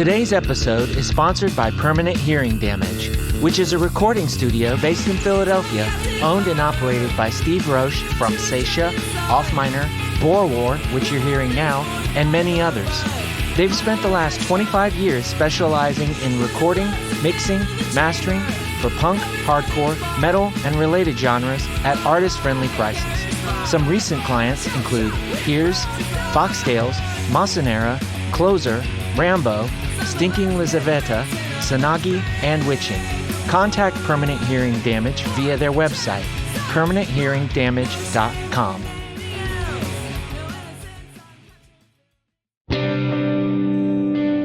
Today's episode is sponsored by Permanent Hearing Damage, which is a recording studio based in Philadelphia, owned and operated by Steve Roche from Seisha, Off Minor, Boer War, which you're hearing now, and many others. They've spent the last 25 years specializing in recording, mixing, mastering for punk, hardcore, metal, and related genres at artist-friendly prices. Some recent clients include Piers, Foxtails, Masanera, Closer, Rambo, Stinking Lizaveta, Sanagi, and Witching. Contact Permanent Hearing Damage via their website, permanenthearingdamage.com.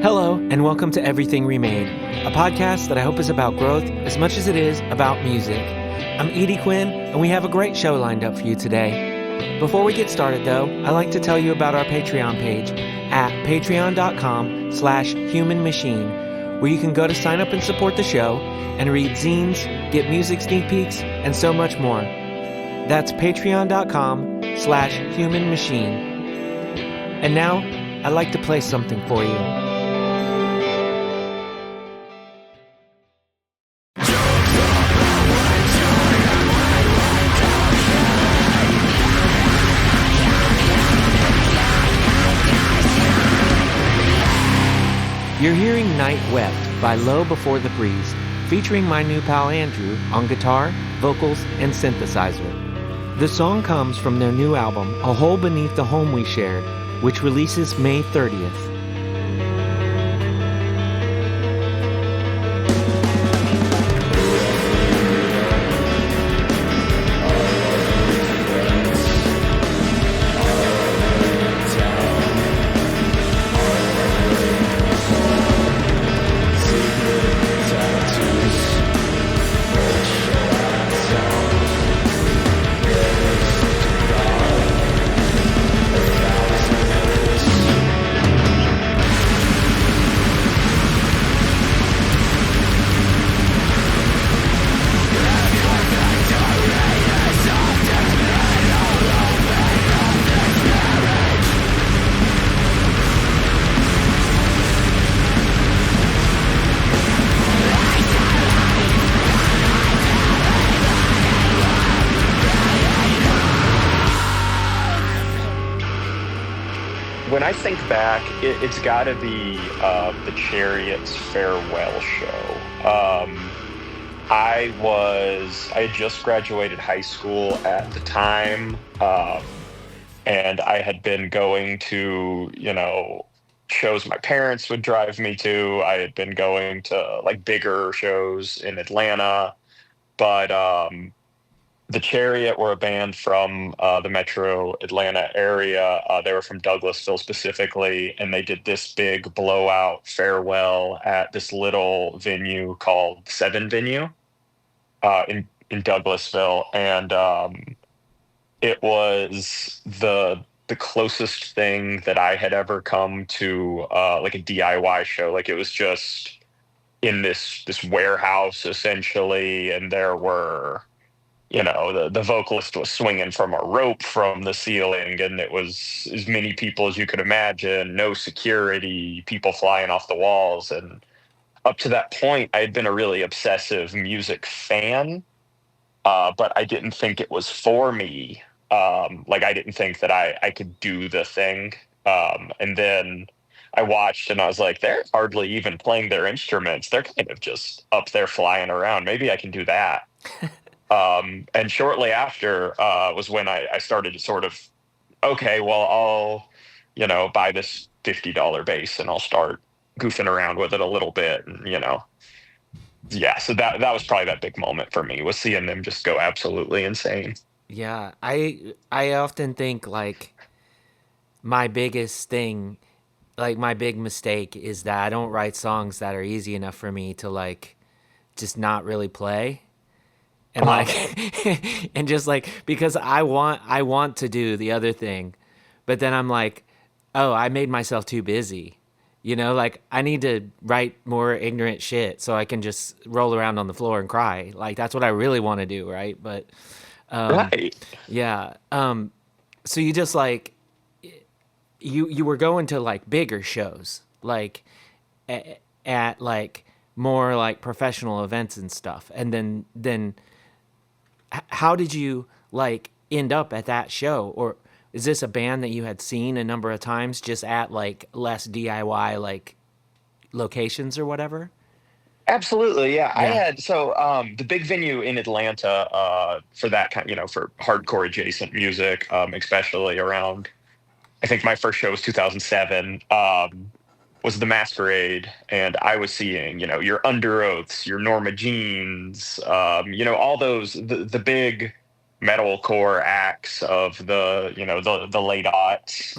Hello, and welcome to Everything Remade, a podcast that I hope is about growth as much as it is about music. I'm Edie Quinn, and we have a great show lined up for you today. Before we get started, though, I'd like to tell you about our Patreon page at patreon.com/humanmachine, where you can go to sign up and support the show and read zines, get music sneak peeks, and so much more. That's patreon.com/humanmachine. And now, I'd like to play something for you. You're hearing Night Wept by Low Before the Breeze, featuring my new pal Andrew on guitar, vocals, and synthesizer. The song comes from their new album, A Hole Beneath the Home We Shared, which releases May 30th. When I think back, it's got to be the Chariot's farewell show. I had just graduated high school at the time, and I had been going to, shows my parents would drive me to. I had been going to bigger shows in Atlanta, but the Chariot were a band from the metro Atlanta area. They were from Douglasville specifically, and they did this big blowout farewell at this little venue called Seven Venue in Douglasville. And it was the closest thing that I had ever come to a DIY show. It was just in this warehouse, essentially, and there were... the vocalist was swinging from a rope from the ceiling, and it was as many people as you could imagine, no security, people flying off the walls. And up to that point, I had been a really obsessive music fan, but I didn't think it was for me. I didn't think that I could do the thing. And then I watched and I was like, they're hardly even playing their instruments. They're kind of just up there flying around. Maybe I can do that. And shortly after was when I started to sort of, okay, well, I'll, buy this $50 bass and I'll start goofing around with it a little bit. And, yeah, so that was probably that big moment for me, was seeing them just go absolutely insane. Yeah, I often think my biggest thing, my big mistake is that I don't write songs that are easy enough for me to just not really play. And and just because I want to do the other thing, but then I'm oh, I made myself too busy. I need to write more ignorant shit so I can just roll around on the floor and cry. That's what I really want to do, right? But right. Yeah. So you just you were going to bigger shows. at like more like professional events and stuff. And then how did you like end up at that show? Or is this a band that you had seen a number of times just at like less DIY like locations or whatever? Absolutely, yeah. I Yeah. had the big venue in Atlanta for that kind, for hardcore adjacent music, especially around. I think my first show was 2007. Was the Masquerade, and I was seeing, your Under Oaths, your Norma Jeans, all those the big metalcore acts of the late aughts.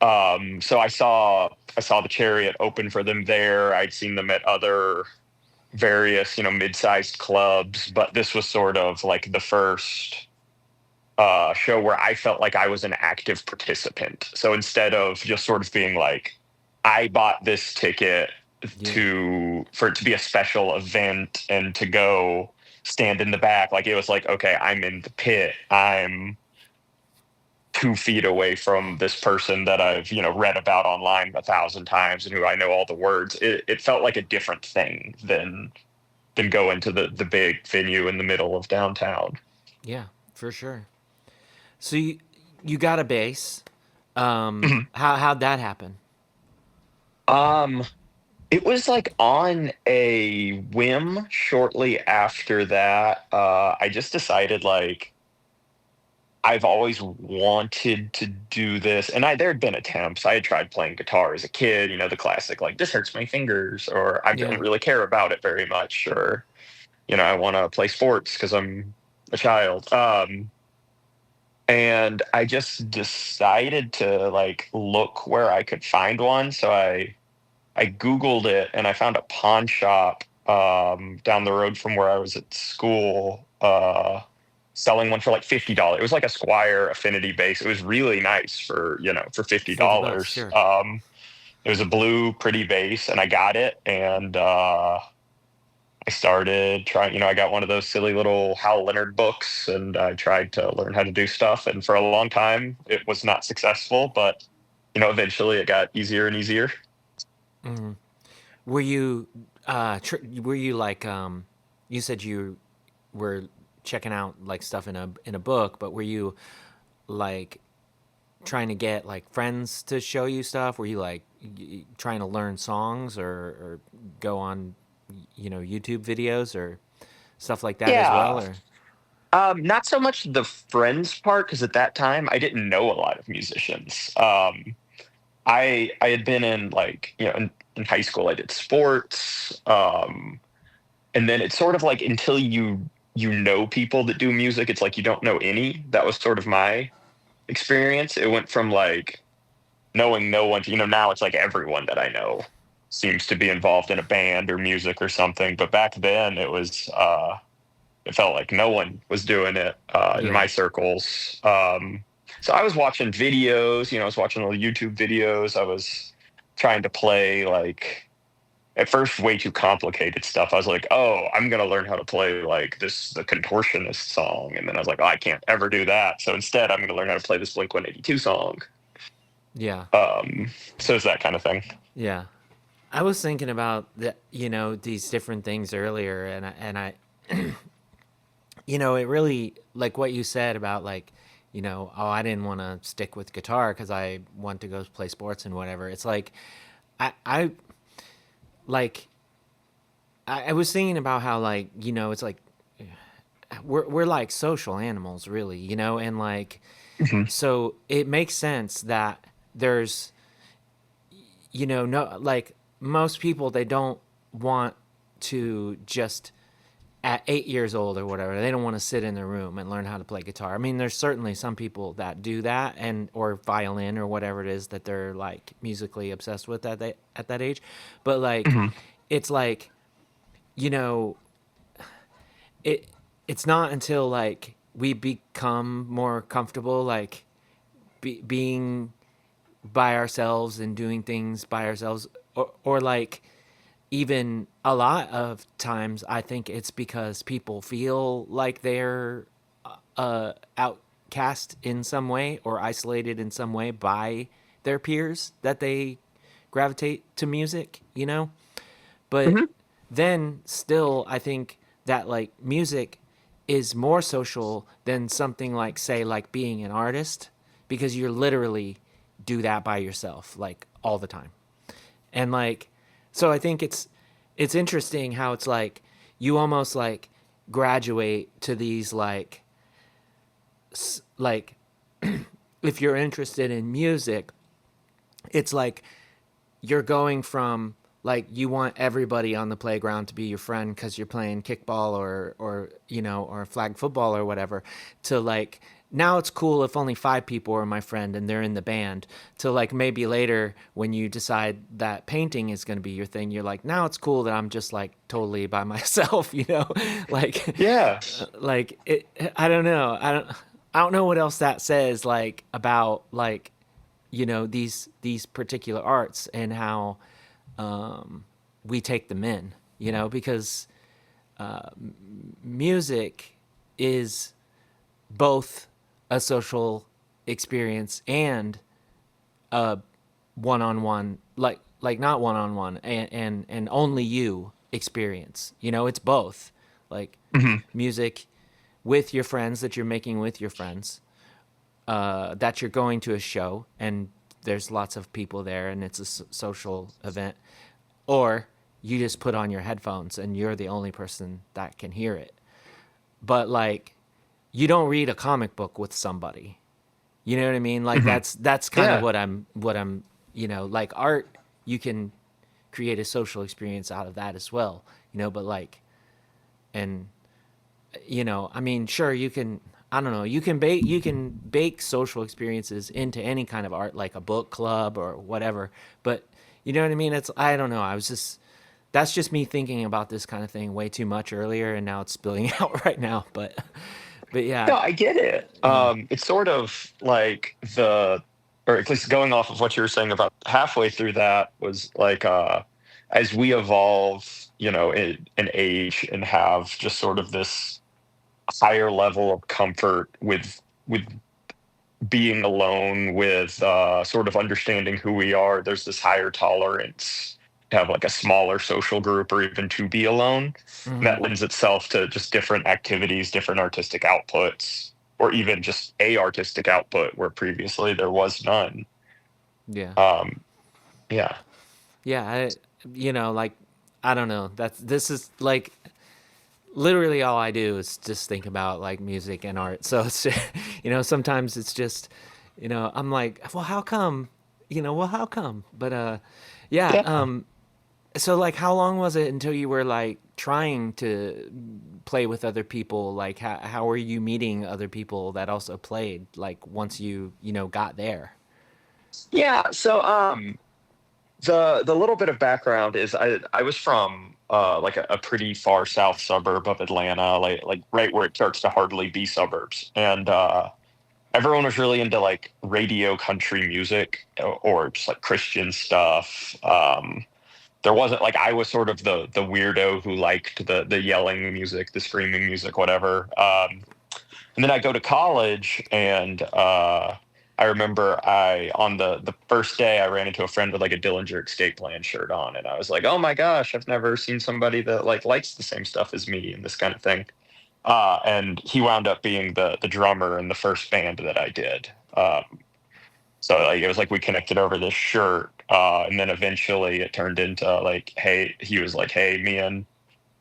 Mm-hmm. So I saw the Chariot open for them there. I'd seen them at other various, mid-sized clubs, but this was sort of like the first show where I felt like I was an active participant. So instead of just sort of being like, I bought this ticket Yeah. for it to be a special event and to go stand in the back, like it was like, okay, I'm in the pit. I'm 2 feet away from this person that I've, read about online 1,000 times and who I know all the words. It felt like a different thing than going to the big venue in the middle of downtown. Yeah, for sure. So you got a bass. How'd that happen? Um, it was like on a whim shortly after that. I just decided like I've always wanted to do this, and there had been attempts. I had tried playing guitar as a kid, the classic like this hurts my fingers, or I don't Yeah. really care about it very much, or I want to play sports because I'm a child. And I just decided to like look where I could find one. So I Googled it and I found a pawn shop down the road from where I was at school, selling one for like $50. It was like a Squire Affinity bass. It was really nice for $50. 50 bucks, sure. It was a blue, pretty bass, and I got it. And I started trying, I got one of those silly little Hal Leonard books and I tried to learn how to do stuff. And for a long time, it was not successful, but, eventually it got easier and easier. Hmm. Were you were you like you said you were checking out like stuff in a book, but were you like trying to get like friends to show you stuff? Were you like trying to learn songs or go on YouTube videos or stuff like that as well? Yeah. Or Not so much the friends part, because at that time I didn't know a lot of musicians. I had been in like, in high school I did sports. And then it's sort of like until you know people that do music, it's like you don't know any. That was sort of my experience. It went from like knowing no one to, now it's like everyone that I know seems to be involved in a band or music or something. But back then it felt like no one was doing it in yeah, my circles. So I was watching videos, I was watching all the YouTube videos. I was trying to play like at first way too complicated stuff. I was like, oh, I'm gonna learn how to play like the contortionist song, and then I was like, oh, I can't ever do that. So instead, I'm gonna learn how to play this Blink 182 song. yeah, Um, so it's that kind of thing. yeah. I was thinking about these different things earlier, and I it really like what you said about like, oh, I didn't want to stick with guitar because I want to go play sports and whatever. It's like, I like, I was thinking about how like, it's like we're like social animals, really, and like, Mhm. so it makes sense that there's, no, like most people, they don't want to just at 8 years old or whatever, they don't want to sit in their room and learn how to play guitar. I mean, there's certainly some people that do that, and or violin or whatever it is that they're like musically obsessed with at that age. But like, Mhm. it's like, you know, it it's not until like we become more comfortable, like being by ourselves and doing things by ourselves, or like even a lot of times I think it's because people feel like they're outcast in some way or isolated in some way by their peers, that they gravitate to music, you know? But Hmm. then still, I think that like music is more social than something like, say, like being an artist, because you're literally do that by yourself, like all the time. And like, so I think it's interesting how it's like you almost like graduate to these like if you're interested in music, it's like you're going from like you want everybody on the playground to be your friend because you're playing kickball or you know, or flag football or whatever, to like now it's cool if only 5 people are my friend and they're in the band, to like maybe later when you decide that painting is going to be your thing, you're like, now it's cool that I'm just like totally by myself, you know. like Yeah. like it, I don't know what else that says like about like, you know, these particular arts and how we take them in, you know, because music is both a social experience and a one-on-one, like not one-on-one and only you experience, you know. It's both, like Hmm. music with your friends that you're making with your friends, that you're going to a show and there's lots of people there and it's a social event, or you just put on your headphones and you're the only person that can hear it. But like, you don't read a comic book with somebody. You know what I mean? Like Hmm. that's kind of Yeah. what I'm, you know, like art, you can create a social experience out of that as well, you know, but like, and you know, I mean, sure, you can, I don't know, you can bake social experiences into any kind of art, like a book club or whatever. But you know what I mean? It's, I don't know. I was just, that's just me thinking about this kind of thing way too much earlier, and now it's spilling out right now. But yeah, No, I get it. yeah, It's sort of like or at least going off of what you were saying about halfway through that was like, as we evolve, you know, in age and have just sort of this higher level of comfort with being alone, with sort of understanding who we are. There's this higher tolerance to have like a smaller social group or even to be alone. And hmm, that lends itself to just different activities, different artistic outputs, or even just a artistic output where previously there was none. yeah, Um, yeah. yeah. You know, like, I don't know. This is like literally all I do is just think about like music and art. So it's you know, sometimes it's just, you know, I'm like, well, how come? You know, well, how come? But yeah. Yeah. So like, how long was it until you were like trying to play with other people? Like, how were you meeting other people that also played? Like, once you know, got there. Yeah. So the little bit of background is I was from like a pretty far south suburb of Atlanta, like right where it starts to hardly be suburbs. And everyone was really into like radio country music or just like Christian stuff. There wasn't like, I was sort of the weirdo who liked the yelling music, the screaming music, whatever. And then I go to college, and I remember I on the first day I ran into a friend with like a Dillinger Escape Plan shirt on, and I was like, oh my gosh, I've never seen somebody that like likes the same stuff as me and this kind of thing. And he wound up being the drummer in the first band that I did. So like it was like we connected over this shirt, and then eventually it turned into like, hey, he was like, hey, me and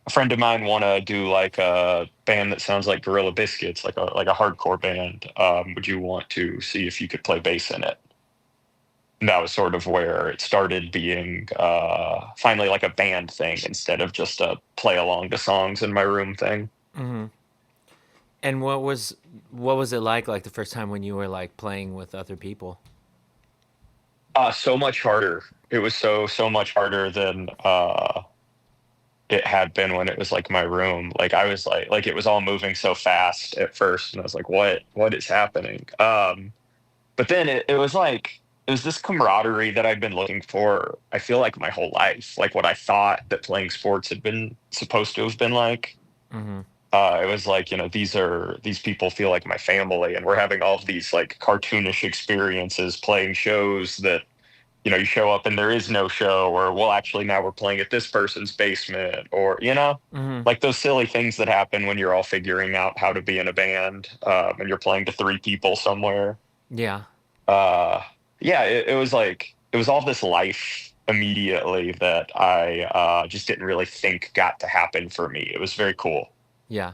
a friend of mine want to do like a band that sounds like Gorilla Biscuits, like a hardcore band. Would you want to see if you could play bass in it? And that was sort of where it started being finally like a band thing instead of just a play along to songs in my room thing. Hmm. And what was it like the first time when you were like playing with other people? So much harder. It was so much harder than it had been when it was like my room. Like I was like it was all moving so fast at first, and I was like, what is happening? But then it was like it was this camaraderie that I've been looking for. I feel like my whole life, like what I thought that playing sports had been supposed to have been like. Hmm. It was like, you know, these people feel like my family, and we're having all of these like cartoonish experiences playing shows that you show up and there is no show, or well, actually now we're playing at this person's basement, or Hmm. like those silly things that happen when you're all figuring out how to be in a band, and you're playing to three people somewhere. Yeah. uh yeah, it was like it was all this life immediately that I just didn't really think got to happen for me. It was very cool. Yeah.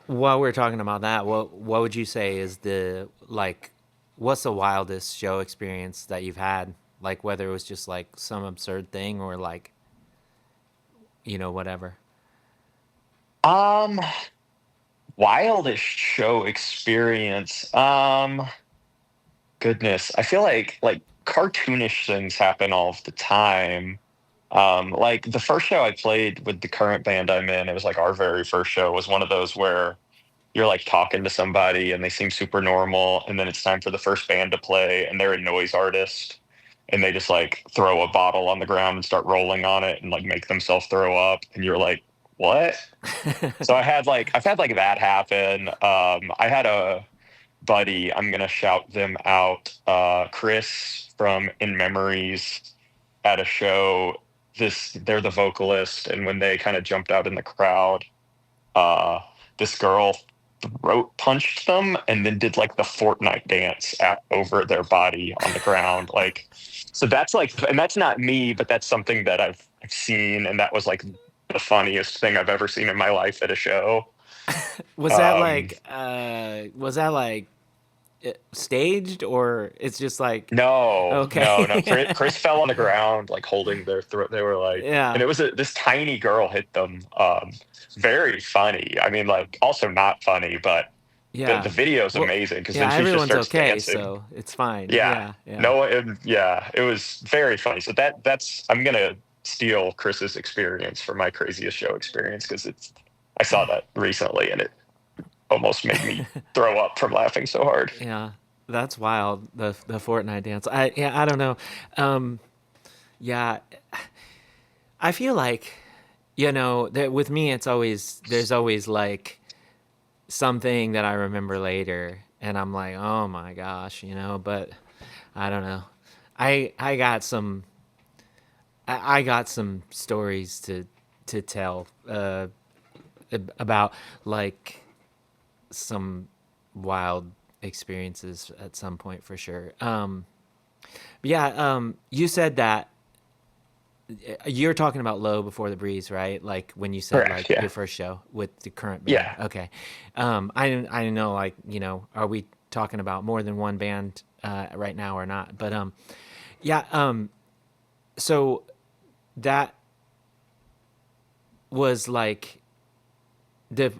While we're talking about that, what would you say is the like what's the wildest show experience that you've had? Like whether it was just like some absurd thing or like, whatever. um Wildest show experience. Goodness, I feel like cartoonish things happen all of the time. Like the first show I played with the current band I'm in, it was like our very first show, was one of those where you're like talking to somebody and they seem super normal, and then it's time for the first band to play and they're a noise artist, and they just like throw a bottle on the ground and start rolling on it and like make themselves throw up, and you're like, what? So I've had like that happen. I had a buddy, I'm gonna shout them out, Chris from In Memories, at a show. They're the vocalist, and when they kind of jumped out in the crowd, uh, this girl throat punched them and then did like the Fortnite dance over their body on the ground. Like, so that's like, and that's not me, but that's something that I've seen, and that was like the funniest thing I've ever seen in my life at a show. Was that Um, like staged or it's just like No, no, no. okay. Chris fell on the ground, like holding their throat. They were like, and Yeah. it was this tiny girl hit them. Very funny. I mean, like also not funny, but the Yeah. video is Well, amazing because then yeah, she just everyone's starts okay, dancing. so it's fine. Yeah, Yeah, yeah. no, yeah, it was very funny. So that's I'm gonna steal Chris's experience for my craziest show experience because I saw that recently and it almost made me throw up from laughing so hard. Yeah. That's wild. The Fortnite dance. I don't know. Um yeah, I feel like that with me it's always there's always like something that I remember later and I'm like, "Oh my gosh," but I don't know. I got some I got some stories to tell about like some wild experiences at some point for sure. Yeah, you said that you're talking about Low Before the Breeze, right? Like when you said Correct. like Yeah. your first show with the current band. Yeah. Okay. I didn't know like, are we talking about more than one band right now or not? But yeah, so that was like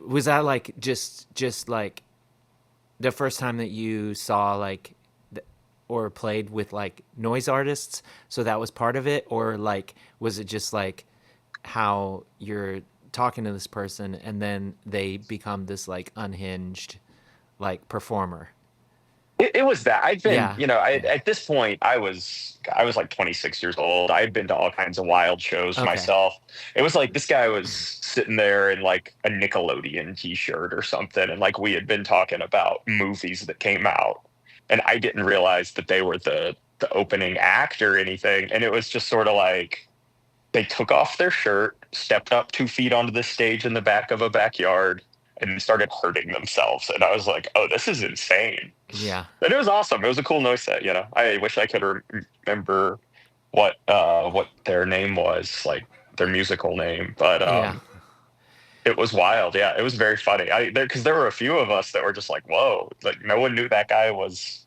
was that like just like the first time that you saw like or played with like noise artists, so that was part of it, or like was it just like how you're talking to this person and then they become this like unhinged like performer? It was that I'd been, Yeah, yeah. at this point, I was like 26 years old. I had been to all kinds of wild shows Okay. myself. It was like this guy was sitting there in like a Nickelodeon t-shirt or something, and like we had been talking about movies that came out, and I didn't realize that they were the opening act or anything. And it was just sort of like they took off their shirt, stepped up 2 feet onto the stage in the back of a backyard, and started hurting themselves. And I was like, oh, this is insane. Yeah. And it was awesome. It was a cool noise set. I wish I could remember what their name was, like their musical name, but Yeah. it was wild. Yeah, it was very funny. Because there were a few of us that were just like, whoa, like no one knew that guy was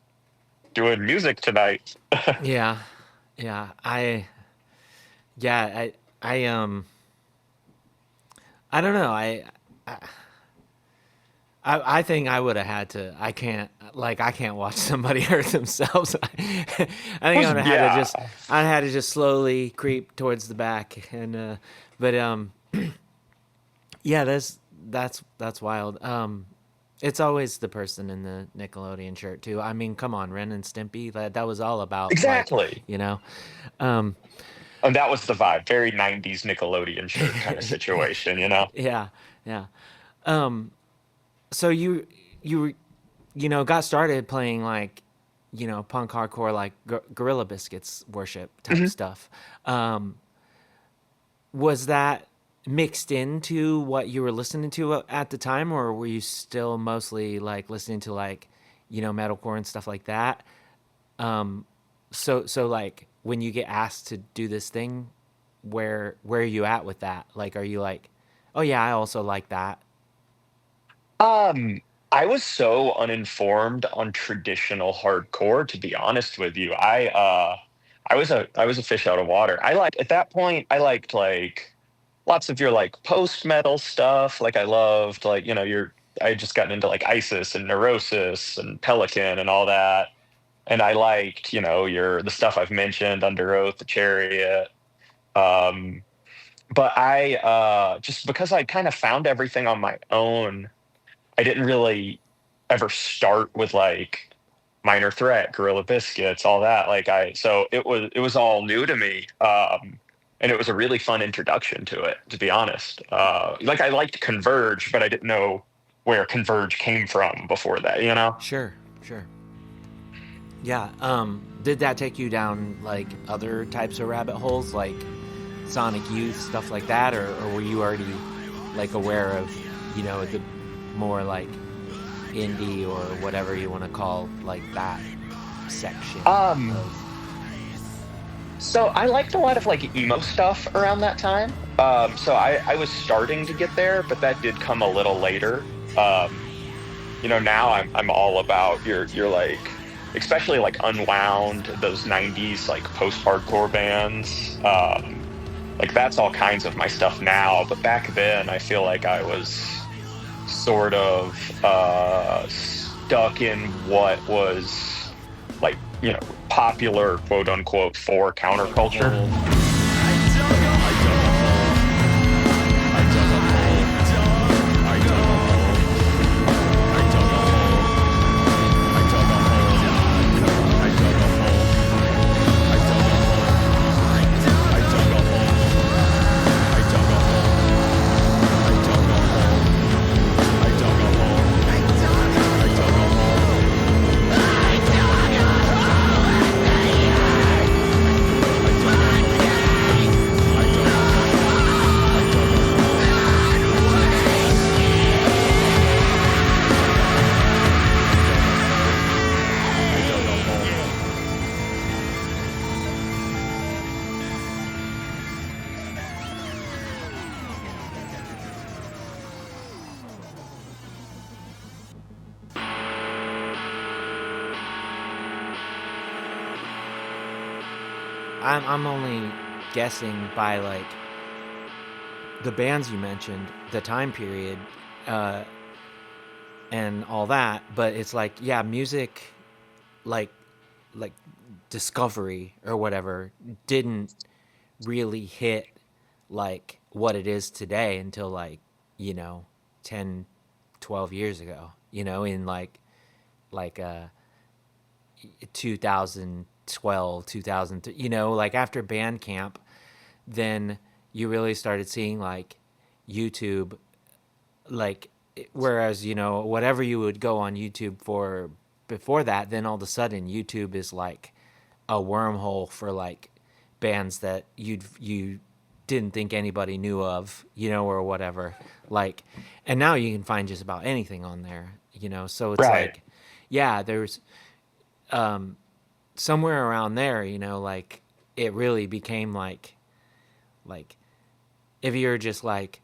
doing music tonight. Yeah. Yeah. Yeah, I don't know. I think I would have had to. I can't watch somebody hurt themselves. I think I would have had to Yeah. just I had to just slowly creep towards the back and but yeah, that's wild. It's always the person in the Nickelodeon shirt too. I mean, come on, Ren and Stimpy. That was all about like, Exactly. you know. Um And that was the vibe. Very 90s Nickelodeon shirt kind of situation. yeah, yeah. Um so you got started playing like punk hardcore, like Gorilla Biscuits worship type Mhm. stuff. Um, was that mixed into what you were listening to at the time, or were you still mostly like listening to like, metalcore and stuff like that? Um, so like when you get asked to do this thing, where are you at with that? Like, are you like, oh yeah, I also like that? Um, I was so uninformed on traditional hardcore, to be honest with you. I was a fish out of water. I liked at that point, I liked like lots of your like post metal stuff. Like I loved like, your I had just gotten into like ISIS and Neurosis and Pelican and all that. And I liked, your the stuff I've mentioned, Under Oath, The Chariot. Um, but I just because I kind of found everything on my own, I didn't really ever start with like Minor Threat, Gorilla Biscuits, all that. So it was all new to me. And it was a really fun introduction to it, to be honest. Like I liked Converge, but I didn't know where Converge came from before that, you know? Sure, sure. Yeah. Did that take you down like other types of rabbit holes, like Sonic Youth, stuff like that, or were you already like aware of, the more like indie or whatever you want to call like that section Um, of? so I liked a lot of like emo stuff around that time. So I was starting to get there, but that did come a little later. Now I'm all about your like, especially like Unwound, those '90s like post-hardcore bands. Like that's all kinds of my stuff now, but back then I feel like I was sort of stuck in what was like, popular quote unquote for counterculture. I'm only guessing by like the bands you mentioned, the time period, uh, and all that. But it's like, yeah, music, like like discovery or whatever, didn't really hit like what it is today until like, you know 10, 12 years ago, in like 2012, 2000, like after Bandcamp, then you really started seeing like YouTube, like, whereas, whatever you would go on YouTube for before that, then all of a sudden YouTube is like a wormhole for like bands that you didn't think anybody knew of, or whatever. Like, and now you can find just about anything on there, so it's Right. like, yeah, there's somewhere around there, like it really became like if you're just like,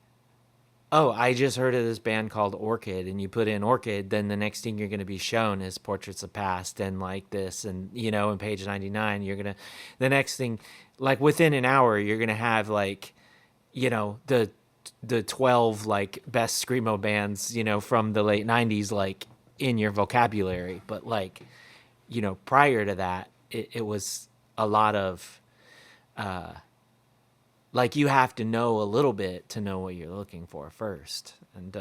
oh, I just heard of this band called Orchid, and you put in Orchid, then the next thing you're going to be shown is Portraits of Past and like this, and in page 99, the next thing, like within an hour, you're going to have like, the 12 like best screamo bands, from the late 90s, like in your vocabulary. But like, prior to that, it was a lot of, like, you have to know a little bit to know what you're looking for first. And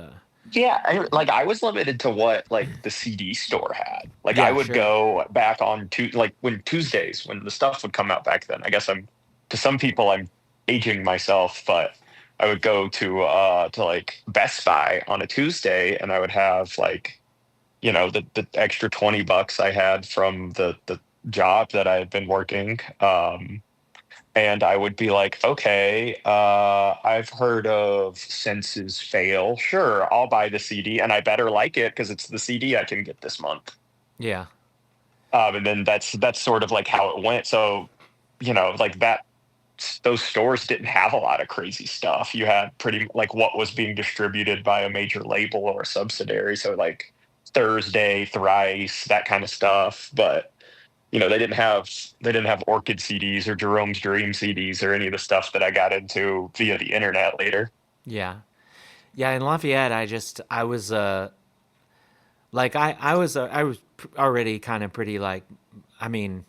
Yeah, I was limited to what like the CD store had. Like I yeah, would sure. go back on to like when Tuesdays when the stuff would come out back then. I guess I'm to some people I'm aging myself, but I would go to like Best Buy on a Tuesday and I would have like the extra $20 I had from the job that I had been working. And I would be like, okay, I've heard of Senses Fail. Sure, I'll buy the CD, and I better like it because it's the CD I can get this month. Yeah. And then that's sort of like how it went. So, like that, those stores didn't have a lot of crazy stuff. You had pretty like what was being distributed by a major label or a subsidiary. So like Thursday, Thrice, that kind of stuff. But they didn't have Orchid CDs or Jerome's Dream CDs or any of the stuff that I got into via the internet later. Yeah. Yeah, in Lafayette, I was like I was already kind of pretty like, I mean,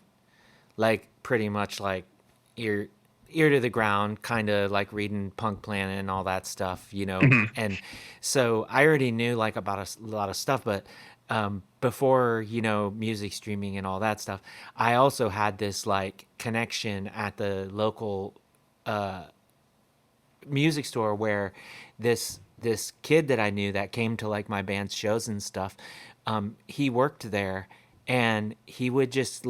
like pretty much like ear ear to the ground, kind of like reading Punk Planet and all that stuff, Mhm. and so I already knew like about a lot of stuff, but before music streaming and all that stuff, I also had this like connection at the local music store where this kid that I knew that came to like my band's shows and stuff, he worked there, and he would just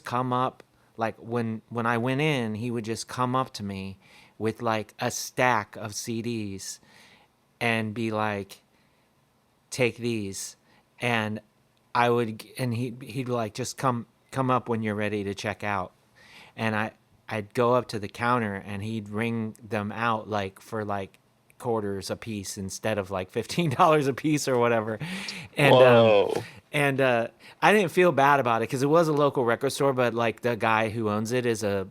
come up like when I went in, he would just come up to me with like a stack of CDs and be like, "Take these," and he'd like just come up when you're ready to check out, and I'd go up to the counter and he'd ring them out like for like quarters a piece instead of like $15 a piece or whatever, and Whoa. and I didn't feel bad about it because it was a local record store, but like the guy who owns it is a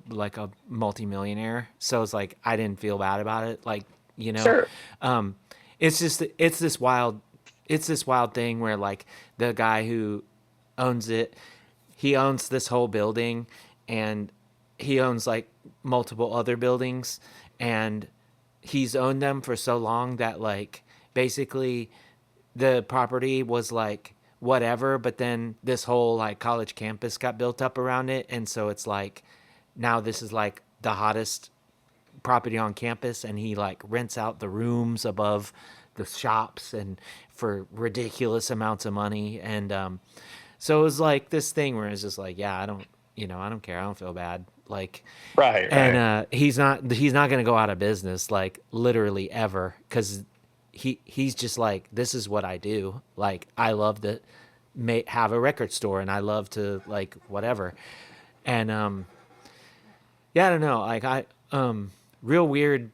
multimillionaire, so it's like I didn't feel bad about it, like you know, Sure. um, it's just it's this wild thing where like the guy who owns it, he owns this whole building, and he owns like multiple other buildings, and he's owned them for so long that like basically the property was like whatever, but then this whole like college campus got built up around it, and so it's like now this is like the hottest property on campus, and he like rents out the rooms above the shops and for ridiculous amounts of money, and so it was like this thing where it's just like, yeah, I don't care, I don't feel bad, like, Right, and right. he's not going to go out of business like literally ever, because he's just like, this is what I do, like I love to have a record store, and I love to like whatever, and yeah, I don't know, like real weird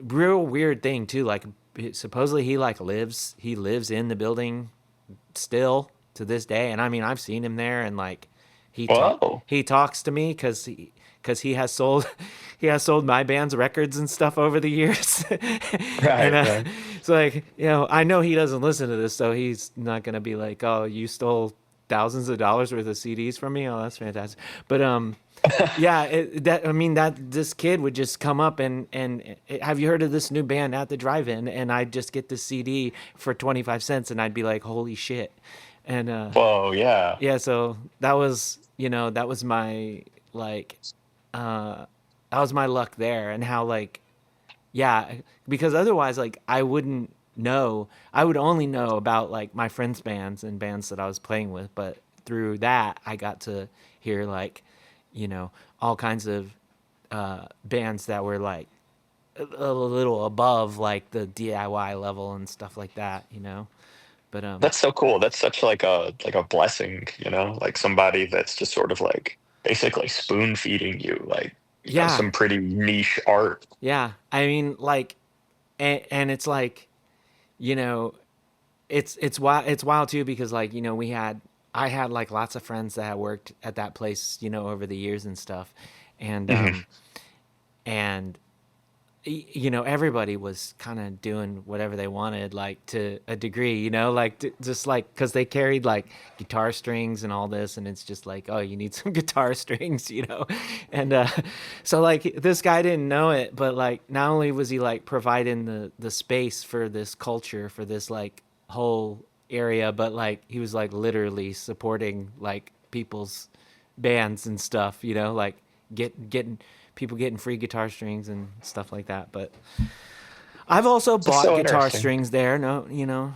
real weird thing too, like supposedly he lives in the building still to this day, and I mean I've seen him there, and like Whoa. he talks to me because he has sold he has sold my band's records and stuff over the years, and Right, right. it's like, I know he doesn't listen to this, so he's not gonna be like, oh, you stole thousands of dollars worth of CDs from me, oh that's fantastic, but yeah, that I mean that this kid would just come up and have you heard of this new band at the drive-in, and I'd just get the CD for 25 cents, and I'd be like, holy shit, and Whoa, yeah. yeah, so that was that was my like uh that was my luck there, and how like, yeah, because otherwise like I would only know about like my friends' bands and bands that I was playing with, but through that I got to hear like, all kinds of bands that were like a little above like the DIY level and stuff like that. But That's so cool. That's such like a blessing, like somebody that's just sort of like basically spoon feeding you like, yeah, some pretty niche art. yeah. I mean, like, and it's like, you know, it's wild too, because like, I had like lots of friends that had worked at that place, over the years and stuff, and Mhm. and everybody was kind of doing whatever they wanted, like to a degree, like just like because they carried like guitar strings and all this, and it's just like, oh, you need some guitar strings, and so like this guy didn't know it, but like not only was he like providing the space for this culture, for this like whole area, but like he was like literally supporting like people's bands and stuff, getting people getting free guitar strings and stuff like that. But I've also It's bought so guitar interesting. strings there. No,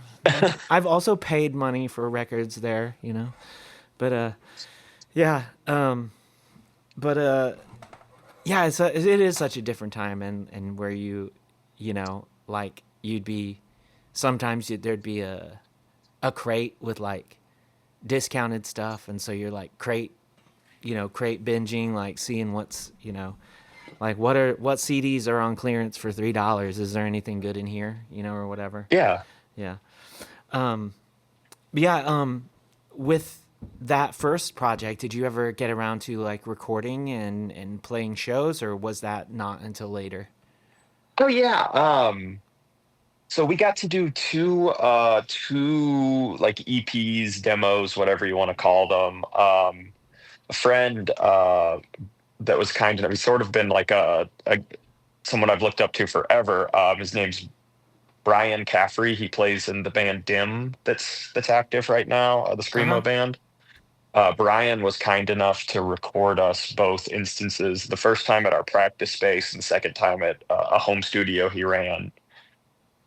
I've also paid money for records there. But yeah, but yeah, it is such a different time, and where like you'd be sometimes there'd be a crate with like discounted stuff, and so you're like crate binging, like seeing what's like what CDs are on clearance for $3. Is there anything good in here, or whatever? Yeah. Yeah. But yeah. With that first project, did you ever get around to like recording and playing shows, or was that not until later? Oh yeah. So we got to do two like EPs, demos, whatever you want to call them. A friend that was kind enough, he's sort of been like a someone I've looked up to forever. His name's Brian Caffrey. He plays in the band Dim that's active right now, the Uh huh. Screamo band. Brian was kind enough to record us both instances, the first time at our practice space and the second time at a home studio he ran.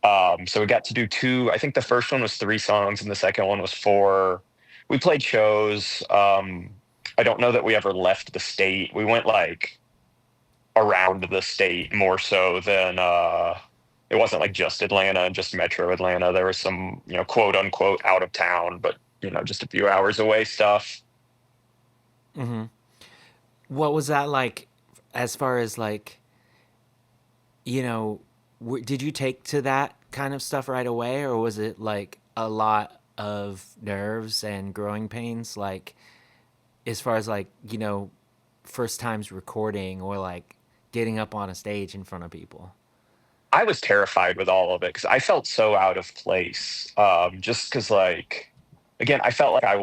So we got to do two. I think the first one was three songs and the second one was four. We played shows. I don't know that we ever left the state. We went like around the state more so than it wasn't like just Atlanta and just Metro Atlanta. There was some, quote unquote out of town, but just a few hours away stuff. What was that like, as far as like, you know, did you take to that kind of stuff right away, or was it like a lot of nerves and growing pains, like as far as like first times recording or like getting up on a stage in front of people? I was terrified with all of it because I felt so out of place. Just because, like, again, I felt like I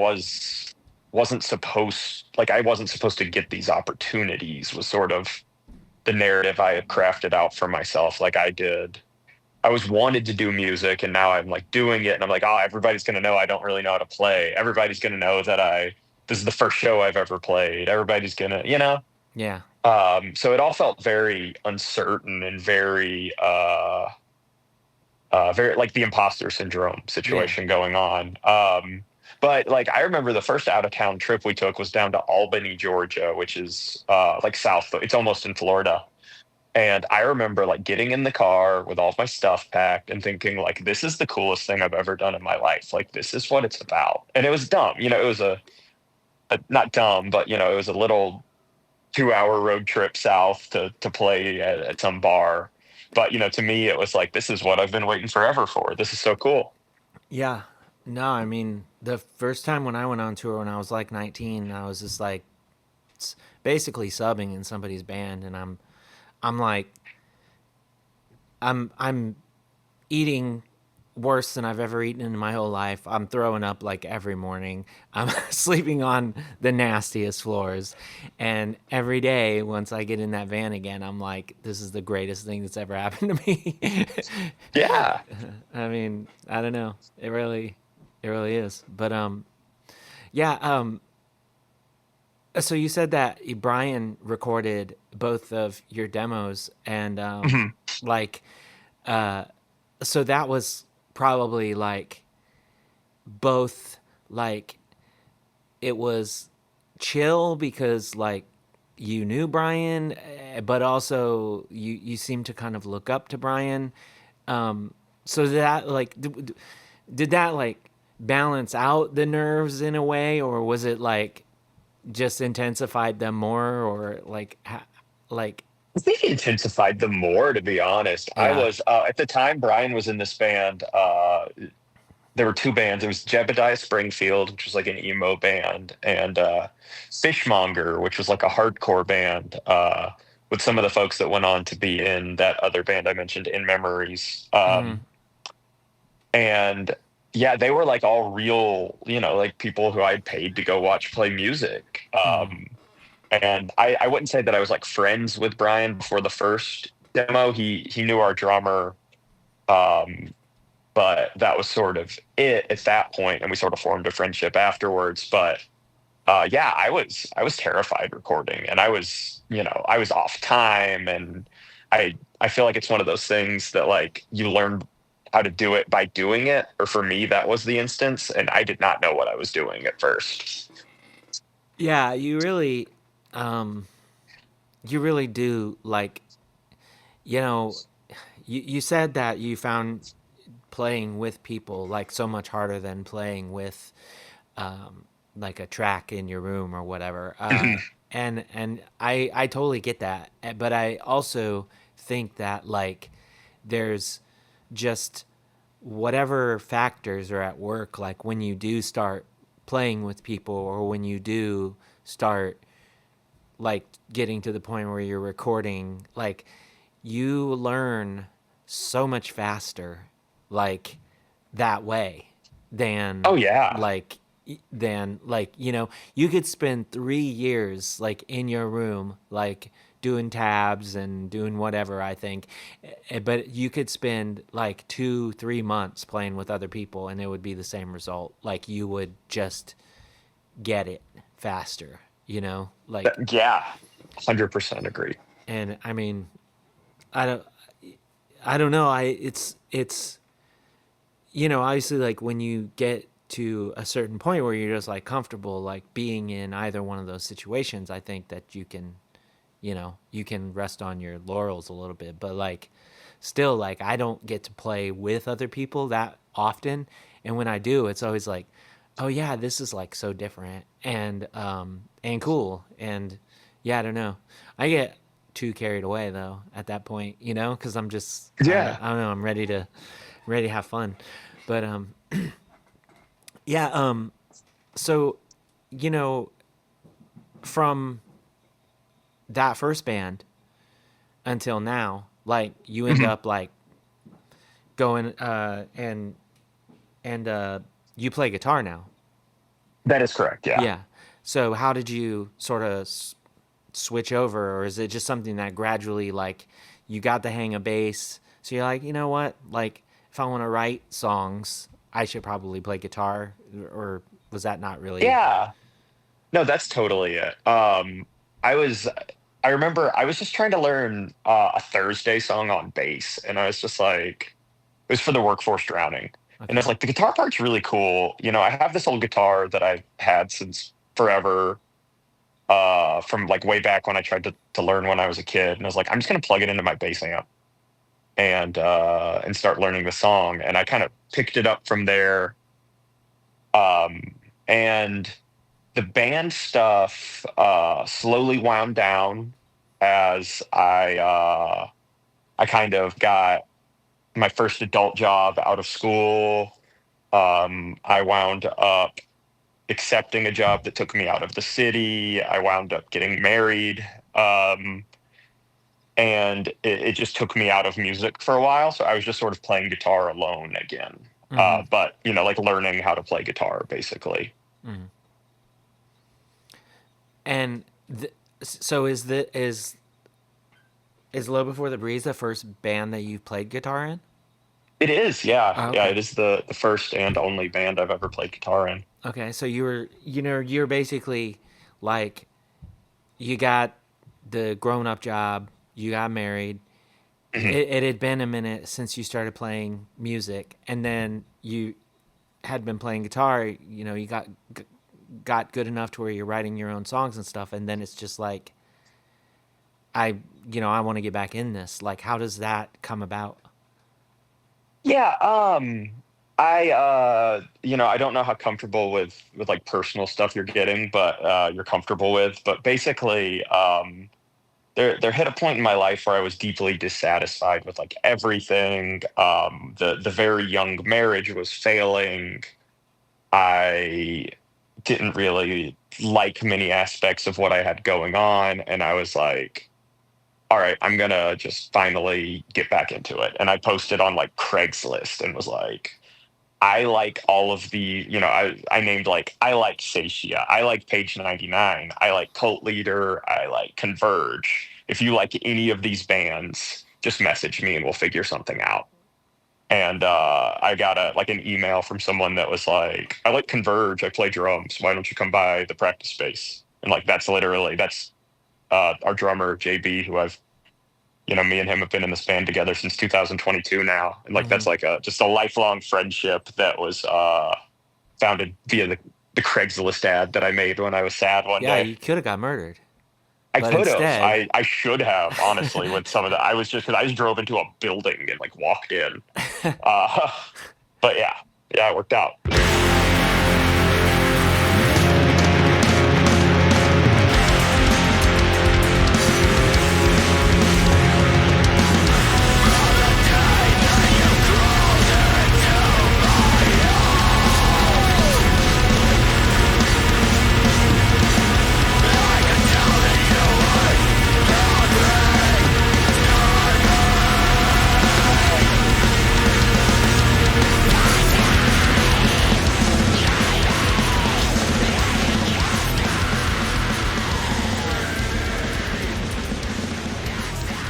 wasn't supposed to get these opportunities. Was sort of the narrative I had crafted out for myself. Like I did, I was wanted to do music, and now I'm like doing it, and I'm like, oh, everybody's gonna know I don't really know how to play. Everybody's gonna know that this is the first show I've ever played. Everybody's gonna. Yeah. So it all felt very uncertain and very like the imposter syndrome Yeah. situation going on. But like I remember the first out of town trip we took was down to Albany, Georgia, which is like south. It's almost in Florida. And I remember like getting in the car with all of my stuff packed and thinking like, this is the coolest thing I've ever done in my life. Like this is what it's about. And it was dumb. It was not dumb, but it was a little 2 hour road trip south to play at some bar. But to me, it was like this is what I've been waiting forever for. This is so cool. Yeah. No, I mean, the first time when I went on tour when I was like 19, I was just like basically subbing in somebody's band, and I'm like I'm eating worse than I've ever eaten in my whole life. I'm throwing up like every morning. I'm sleeping on the nastiest floors. And every day, once I get in that van again, I'm like, this is the greatest thing that's ever happened to me. Yeah. I mean, I don't know. It really is. But yeah. So you said that Brian recorded both of your demos, and Mhm. like, uh, so that was probably like both like it was chill because like you knew Brian, but also you seem to kind of look up to Brian. So that like did that like balance out the nerves in a way, or was it like just intensified them more, or like like I think it intensified them more, to be honest. I yeah. was at the time Brian was in this band. There were two bands. It was Jebediah Springfield, which was like an emo band, and Fishmonger, which was like a hardcore band with some of the folks that went on to be in that other band I mentioned, In Memories. Mm-hmm. And yeah, they were like all real, like people who I'd paid to go watch play music. Mm-hmm. And I wouldn't say that I was like friends with Brian before the first demo. He knew our drummer, um, but that was sort of it at that point, and we sort of formed a friendship afterwards. But yeah, I was terrified recording, and I was off time, and I feel like it's one of those things that like you learn how to do it by doing it. Or for me, that was the instance, and I did not know what I was doing at first. Yeah, um, you really do like, you know, you said that you found playing with people like so much harder than playing with um, like a track in your room or whatever. And I totally get that, but I also think that like there's just whatever factors are at work. Like when you do start playing with people, or when you do start like getting to the point where you're recording, like you learn so much faster like that way than Oh yeah. like you could spend 3 years like in your room like doing tabs and doing whatever. I think but you could spend like 2-3 months playing with other people and it would be the same result. Like you would just get it faster, like. Yeah. 100% agree. And I mean, I don't I don't know. I it's obviously like when you get to a certain point where you're just like comfortable like being in either one of those situations, I think that you can rest on your laurels a little bit. But like still, like I don't get to play with other people that often, and when I do, it's always like, oh yeah, this is like so different and cool. And yeah, I don't know. I get too carried away though at that point, because I'm just Yeah. I don't know, I'm ready to have fun. But yeah, so you know from that first band until now, like you end Mhm. up like going and you play guitar now. That is correct. Yeah. Yeah. So how did you sort of switch over, or is it just something that gradually like you got the hang of bass? So you're like, you know what? Like if I want to write songs, I should probably play guitar, or was that not really? Yeah. No, that's totally it. I was, I remember I was just trying to learn a Thursday song on bass, and I was just like, it was for the Workforce Drowning, and it's Okay. like the guitar part's really cool. I have this old guitar that I've had since forever, from like way back when I tried to learn when I was a kid, and I was like, I'm just gonna plug it into my bass amp and start learning the song, and I kind of picked it up from there. And the band stuff slowly wound down as I kind of got my first adult job out of school. I wound up accepting a job that took me out of the city. I wound up getting married. And it just took me out of music for a while. So I was just sort of playing guitar alone again. Mm-hmm. But, like learning how to play guitar, basically. Mm-hmm. And so is Low Before the Breeze the first band that you've played guitar in? It is, yeah. Oh, Yeah, okay. it is the first and only band I've ever played guitar in. Okay, so you're basically like you got the grown up job, you got married. Mhm. It had been a minute since you started playing music, and then you had been playing guitar. You got good enough to where you're writing your own songs and stuff, and then it's just like I want to get back in this. Like, how does that come about? Yeah, I don't know how comfortable with like personal stuff you're getting, but you're comfortable with. But basically, there hit a point in my life where I was deeply dissatisfied with like everything. The very young marriage was failing. I didn't really like many aspects of what I had going on, and I was like, all right, I'm gonna just finally get back into it. And I posted on like Craigslist and was like, I like all of I named like, I like Satia, I like Page 99, I like Cult Leader, I like Converge. If you like any of these bands, just message me and we'll figure something out. And I got an email from someone that was like, I like Converge, I play drums. Why don't you come by the practice space? And like that's our drummer JB, who I've me and him have been in this band together since 2022 now, and like Mm-hmm. that's like just a lifelong friendship that was founded via the Craigslist ad that I made when I was sad one Yeah, day. you could have got murdered, I but could have. instead, I should have, honestly, with some of the. I was just because I just drove into a building and like walked in. Uh, but yeah, it worked out.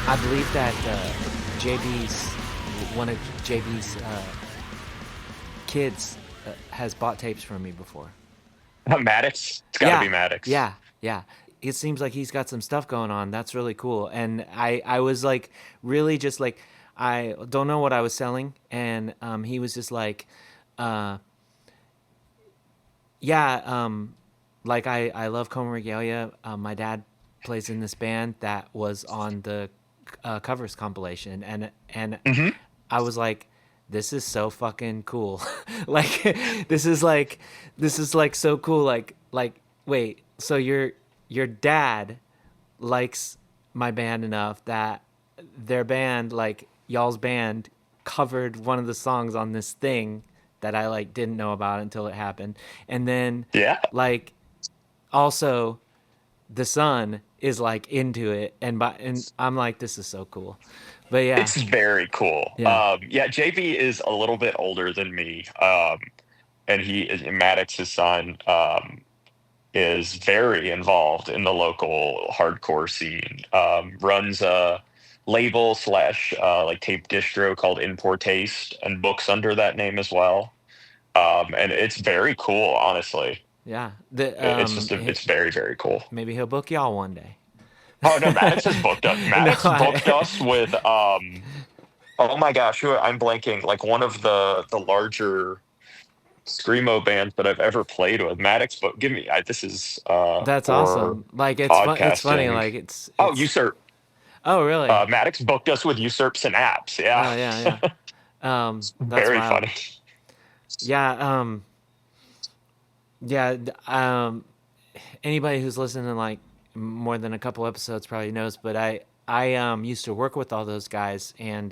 I believe that JB's one of JB's kids has bought tapes from me before. Maddox, it's got to be Maddox. Yeah. It seems like he's got some stuff going on. That's really cool. And I was like, really just like, I don't know what I was selling. And he was just like, like I love Coma Regalia. My dad plays in this band that was on the covers compilation. And Hmm. I was like, this is so fucking cool. like this is like so cool. Like wait, so your dad likes my band enough that their band, like y'all's band, covered one of the songs on this thing that I like didn't know about until it happened. And then Yeah, like also the son is like into it and I'm like, this is so cool. But yeah. it's very cool. Yeah. Yeah, JB is a little bit older than me, and he is Maddox, his son. Is very involved in the local hardcore scene. Runs a label slash like tape distro called In Poor Taste and books under that name as well. And it's very cool, honestly. Yeah. It's very, very cool. Maybe he'll book y'all one day. Oh no, Maddox has booked us. No, Maddox booked us with oh my gosh, I'm blanking. Like one of the larger screamo bands that I've ever played with. Maddox, but give me this is that's for awesome. Like it's fun. It's funny. podcasting. Like Oh, it's. Usurp. Oh really? Maddox booked us with Usurp Synapse. Yeah. Oh yeah. That's Very wild. funny. Yeah. Yeah. Anybody who's listening to like more than a couple episodes probably knows, but I used to work with all those guys, and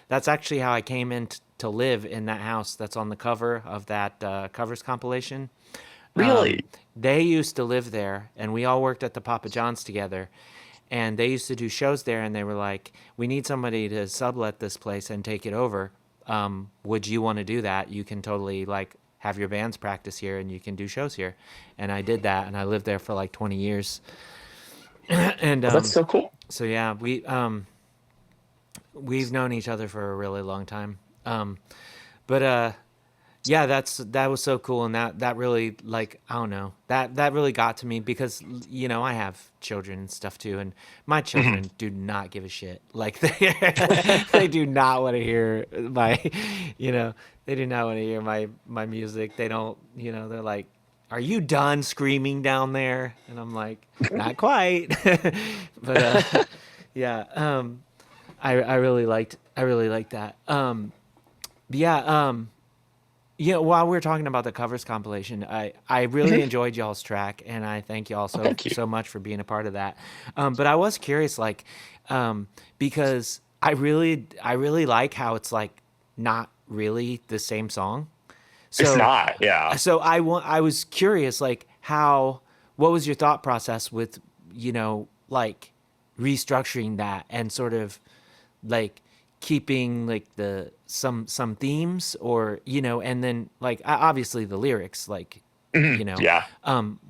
that's actually how I came in to live in that house that's on the cover of that covers compilation. Really? They used to live there, and we all worked at the Papa John's together. And they used to do shows there, and they were like, "We need somebody to sublet this place and take it over. Would you want to do that? You can totally like have your bands practice here, and you can do shows here." And I did that, and I lived there for like 20 years. and Oh, that's so cool. so yeah, we've known each other for a really long time. But yeah, that was so cool, and that really like I don't know that really got to me because I have children and stuff too, and my Mhm. children do not give a shit. Like they do not want to hear my they do not want to hear my music. They don't they're like, "Are you done screaming down there?" And I'm like, "Not quite," but yeah, I really liked that. Yeah. While we were talking about the covers compilation, I really Mhm. enjoyed y'all's track, and I thank y'all Oh, thank you. so much for being a part of that. But I was curious, like, because I really like how it's like not really the same song. It's So not. Yeah. I was curious, like, what was your thought process with like restructuring that and sort of like keeping like the some themes or and then like obviously the lyrics like Mhm. Yeah.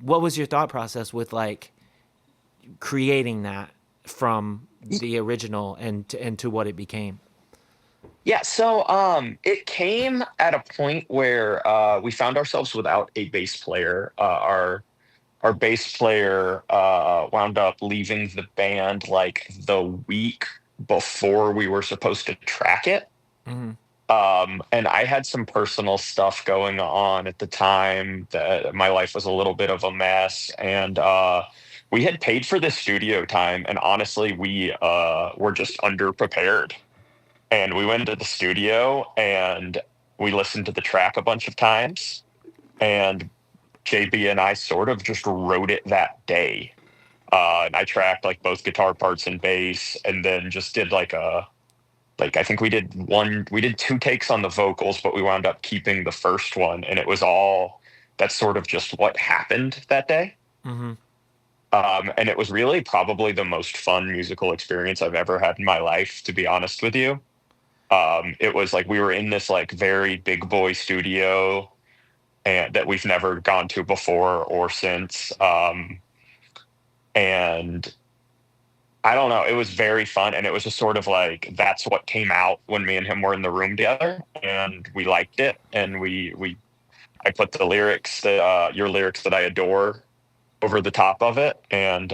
what was your thought process with like creating that from the original and to what it became? Yeah, so it came at a point where we found ourselves without a bass player. Our bass player wound up leaving the band like the week before we were supposed to track it. Mm-hmm. And I had some personal stuff going on at the time that my life was a little bit of a mess. And we had paid for this studio time. And honestly, we were just underprepared. And we went to the studio and we listened to the track a bunch of times. And JB and I sort of just wrote it that day. And I tracked like both guitar parts and bass, and then just did like I think we did two takes on the vocals, but we wound up keeping the first one, and it was all that's sort of just what happened that day. Mm-hmm. And it was really probably the most fun musical experience I've ever had in my life, to be honest with you. It was like we were in this like very big boy studio and that we've never gone to before or since. And I don't know. It was very fun, and it was just sort of like that's what came out when me and him were in the room together, and we liked it. And we I put the lyrics that your lyrics that I adore over the top of it, and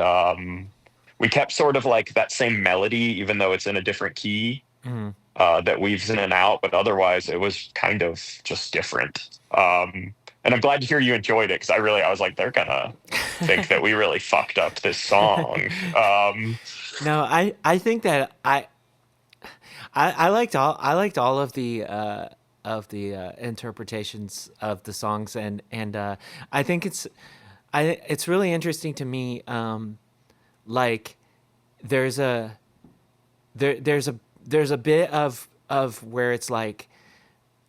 we kept sort of like that same melody, even though it's in a different key Mm-hmm. that weaves in and out. But otherwise, it was kind of just different. And I'm glad to hear you enjoyed it because I was like, they're gonna think that we really fucked up this song. No, I think that I liked all of the interpretations of the songs, and I think it's really interesting to me. Like there's a there's a bit of where it's like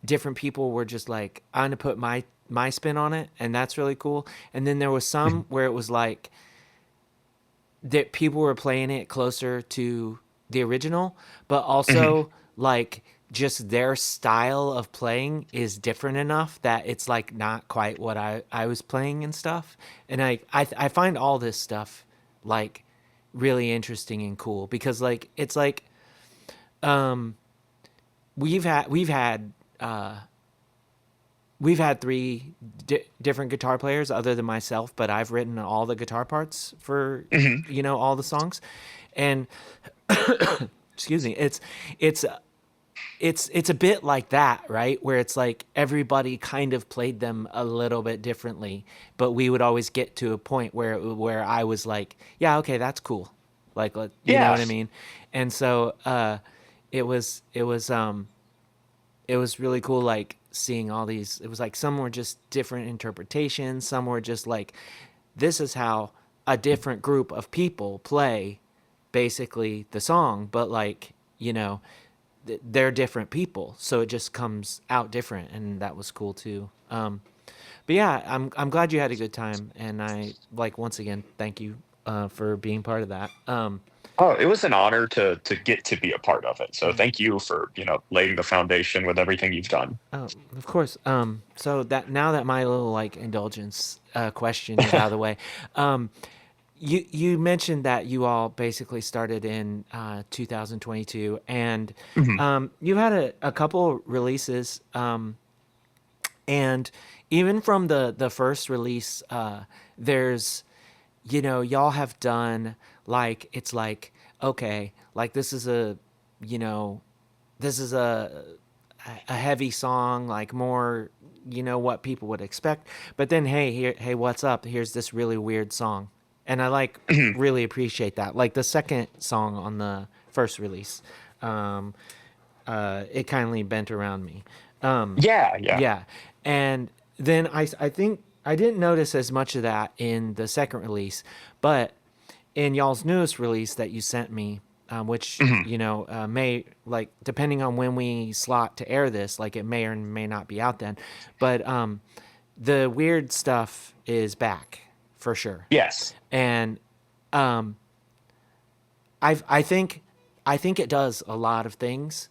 different people were just like, I'm gonna put my spin on it, and that's really cool. And then there was some where it was like that people were playing it closer to the original, but also like just their style of playing is different enough that it's like not quite what I was playing and stuff. And I find all this stuff like really interesting and cool because like it's like we've had three different guitar players other than myself, but I've written all the guitar parts for Mhm. all the songs, and excuse me, it's a bit like that, right? Where it's like everybody kind of played them a little bit differently, but we would always get to a point where I was like, yeah, okay, that's cool, like you know Yeah. what I mean, and so it was it was really cool like seeing all these. It was like some were just different interpretations, some were just like this is how a different group of people play basically the song, but like they're different people, so it just comes out different, and that was cool too. But yeah, I'm glad you had a good time, and I like once again thank you for being part of that. Oh, it was an honor to get to be a part of it. So thank you for, laying the foundation with everything you've done. Oh, of course. So that now that my little like indulgence question is out of the way, um, you mentioned that you all basically started in 2022, and Mhm. you've had a couple releases, and even from the first release, there's y'all have done like it's like okay, like this is a you know this is a heavy song, like more what people would expect. But then hey, what's up? Here's this really weird song, and I like Mhm. really appreciate that. Like the second song on the first release, um, it kindly bent around me. Yeah, yeah. Yeah, and then I think I didn't notice as much of that in the second release, but in y'all's newest release that you sent me, which Mhm. may like depending on when we slot to air this, like it may or may not be out then, but the weird stuff is back for sure, Yes. and um, I think it does a lot of things,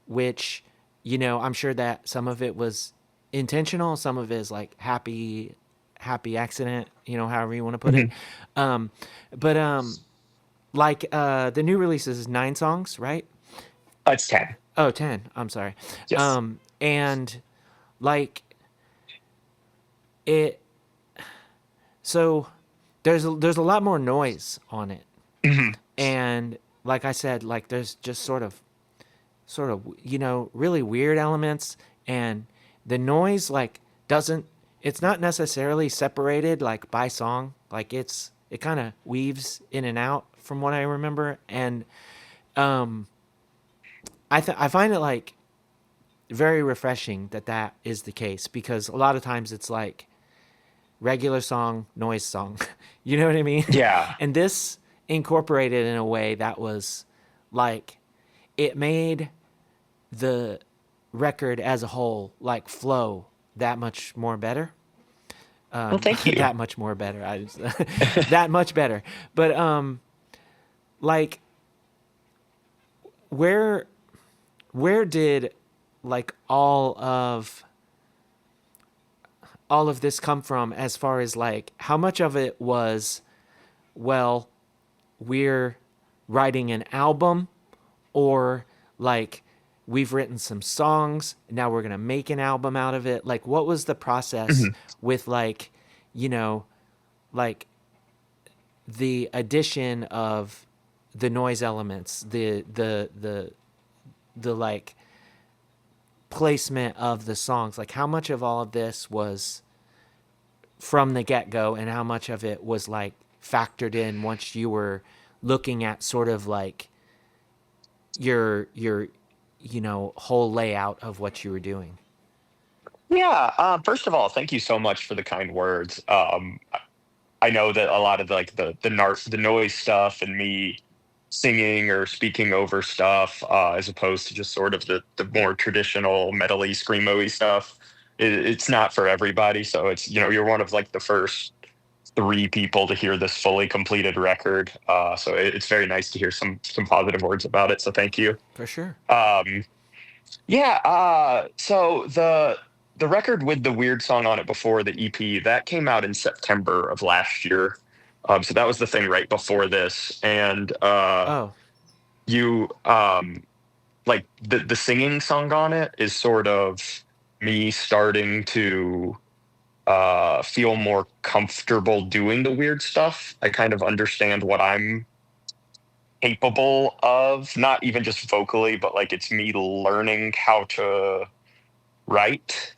which I'm sure that some of it was intentional, some of it is like happy accident, however you want to put it. Mhm. Um, but like the new release is 9 songs, right? It's 10. Oh, 10. I'm sorry. Yes. And like it, so there's a lot more noise on it, Mhm. and like I said, like there's just sort of really weird elements, and the noise like doesn't it's not necessarily separated like by song, like it kind of weaves in and out from what I remember. And um I find it like very refreshing that that is the case, because a lot of times it's like regular song, noise song. You know what I mean? Yeah. And this incorporated in a way that was like, it made the record as a whole like flow that much more better. Well, thank you. That much more better. I just, that much better. But like where where did like all of this come from, as far as like how much of it was, well, we're writing an album, or like we've written some songs, now we're going to make an album out of it? Like what was the process Mhm. with like, you know, like the addition of the noise elements, the like placement of the songs? Like how much of all of this was from the get-go, and how much of it was like factored in once you were looking at sort of like your whole layout of what you were doing? Yeah. First of all, thank you so much for the kind words. I know that a lot of the noise stuff and me singing or speaking over stuff, as opposed to just sort of the more traditional metally screamo-y stuff, it's not for everybody. So it's, you're one of like the first three people to hear this fully completed record. So it's very nice to hear some positive words about it. So thank you. For sure. Um, yeah. So the record with the weird song on it before the EP that came out in September of last year. So that was the thing right before this, and Oh. you like the singing song on it is sort of me starting to feel more comfortable doing the weird stuff. I kind of understand what I'm capable of, not even just vocally, but like it's me learning how to write,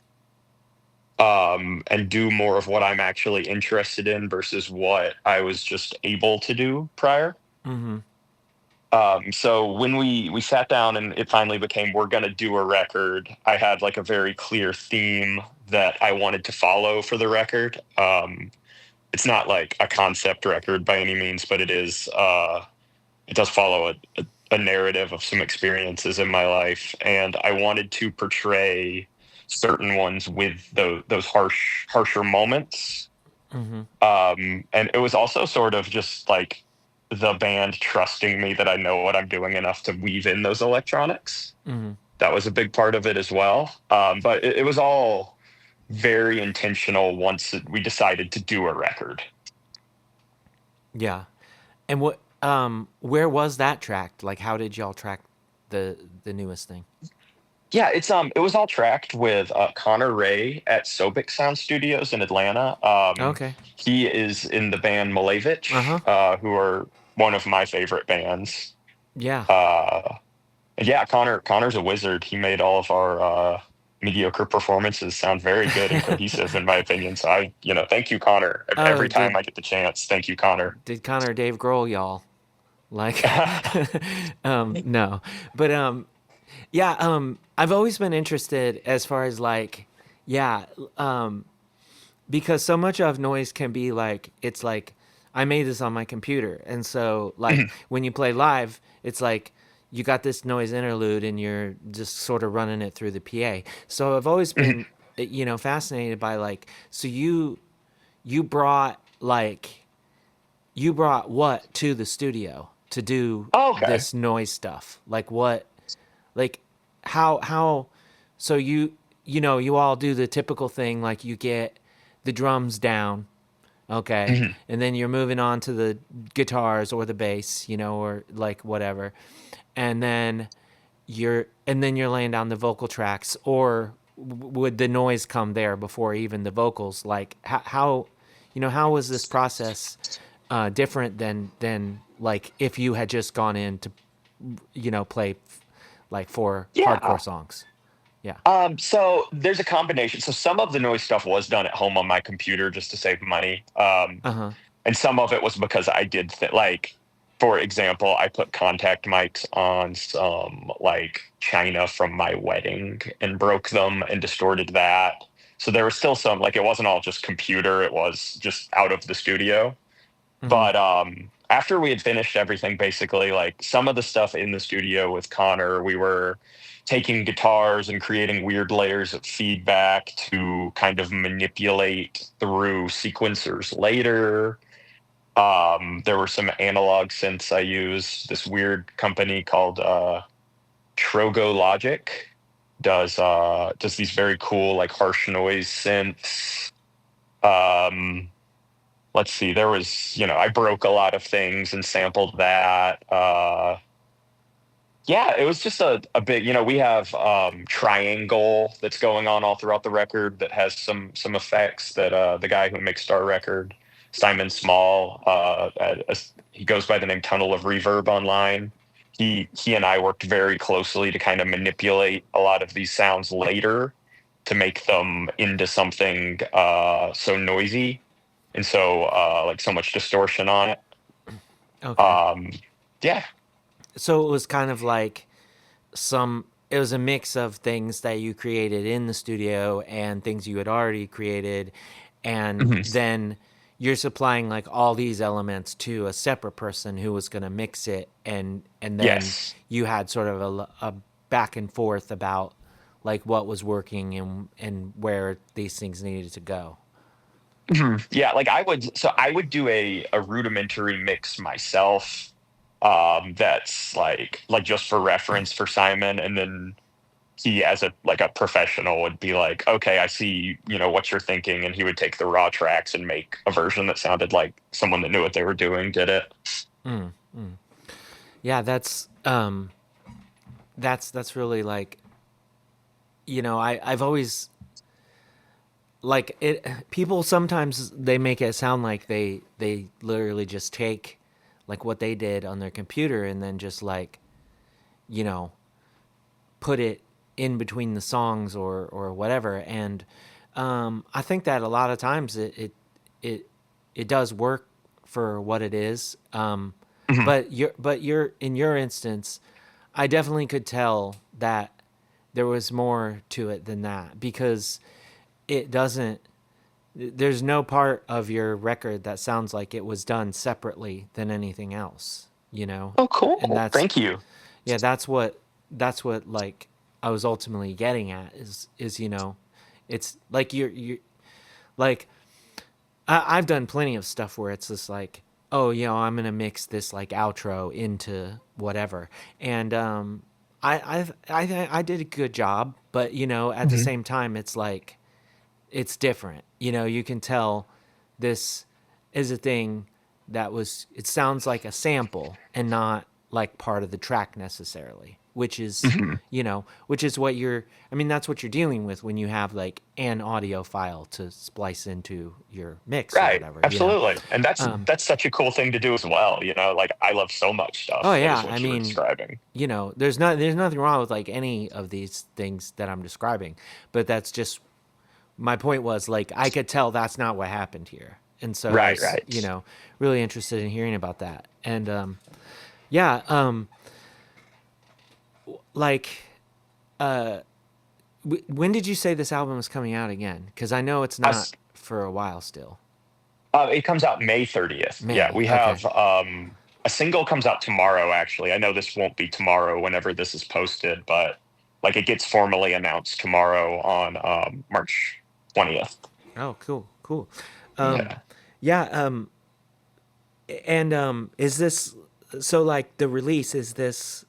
and do more of what I'm actually interested in versus what I was just able to do prior. Mm-hmm. So when we sat down and it finally became, we're gonna do a record, I had like a very clear theme that I wanted to follow for the record. It's not like a concept record by any means, but it does follow a narrative of some experiences in my life, and I wanted to portray certain ones with those harsher moments. Mm-hmm. And it was also sort of just like the band trusting me that I know what I'm doing enough to weave in those electronics. Mm-hmm. That was a big part of it as well. But it was all very intentional once we decided to do a record. Yeah. And what where was that tracked? Like how did y'all track the newest thing? Yeah, it was all tracked with Connor Ray at Sobic Sound Studios in Atlanta. Okay. He is in the band Malevich, Uh-huh. who are one of my favorite bands. Yeah. Uh, and yeah, Connor's a wizard. He made all of our mediocre performances sound very good and cohesive, in my opinion. So thank you, Connor. Oh, Every time I get the chance, thank you, Connor. did Connor Dave Grohl y'all? Like no. But yeah, I've always been interested as far as like, yeah, because so much of noise can be like, it's like I made this on my computer, and so like when you play live, it's like you got this noise interlude and you're just sort of running it through the PA. So I've always been fascinated by like, so you brought like you brought what to the studio to do Oh, okay. this noise stuff? Like what, like how so you all do the typical thing, like you get the drums down, okay, Mhm. and then you're moving on to the guitars or the bass, or like whatever, and then you're laying down the vocal tracks, or would the noise come there before even the vocals? Like how how was this process different than like if you had just gone in to play like four Yeah. hardcore songs. Yeah. So there's a combination. So some of the noise stuff was done at home on my computer just to save money. Uh-huh. And some of it was because I did like, for example, I put contact mics on some like china from my wedding and broke them and distorted that. So there was still some, like, it wasn't all just computer, it was just out of the studio. Mhm. But after we had finished everything, basically, like some of the stuff in the studio with Connor, we were taking guitars and creating weird layers of feedback to kind of manipulate through sequencers later. There were some analog synths I used. This weird company called Trogo Logic does these very cool like harsh noise synths. Um, let's see, there was, I broke a lot of things and sampled that. Yeah, it was just a big, we have triangle that's going on all throughout the record that has some effects that the guy who makes Star Record, Simon Small, he goes by the name Tunnel of Reverb online. He and I worked very closely to kind of manipulate a lot of these sounds later to make them into something so noisy and so like so much distortion on it. Okay. Um, yeah. So it was kind of like it was a mix of things that you created in the studio and things you had already created, and Mhm. then you're supplying like all these elements to a separate person who was going to mix it, and then Yes. you had sort of a back and forth about like what was working and where these things needed to go. Mhm. Yeah, like I would do a rudimentary mix myself. That's like just for reference for Simon, and then he as a professional would be like, okay, I see, what you're thinking, and he would take the raw tracks and make a version that sounded like someone that knew what they were doing did it. Mm, mm. Yeah, that's really like I've always like it. People sometimes they make it sound like they literally just take like what they did on their computer and then just like you know put it in between the songs or whatever. And I think that a lot of times it it does work for what it is. Mhm. But you're in your instance, I definitely could tell that there was more to it than that, because it doesn't there's no part of your record that sounds like it was done separately than anything else, Oh, and cool. that's Thank you. yeah, that's what like I was ultimately getting at is it's like you're like I've done plenty of stuff where it's just like, oh, I'm gonna mix this like outro into whatever, and I did a good job, but at the Mhm. same time, it's like it's different. You can tell this is a thing it sounds like a sample and not like part of the track necessarily, Mhm. which is what I mean, that's what you're dealing with when you have like an audio file to splice into your mix or Right. whatever. Absolutely. And Um, that's such a cool thing to do as well. Like I love so much oh stuff that is yeah, I what you were mean, describing. there's nothing wrong with like any of these things that I'm describing, but that's just my point was like I could tell that's not what happened here, and so I Right, was right. really interested in hearing about that. And yeah, like when did you say this album is coming out again? Because I know it's not Us for a while still. it comes out May 30th. Yeah, May. we Okay. have a single comes out tomorrow actually. I know this won't be tomorrow whenever this is posted, but like it gets formally announced tomorrow on March 20th. Oh, cool, cool. Um, Yeah. yeah. And is this so? Like the release is this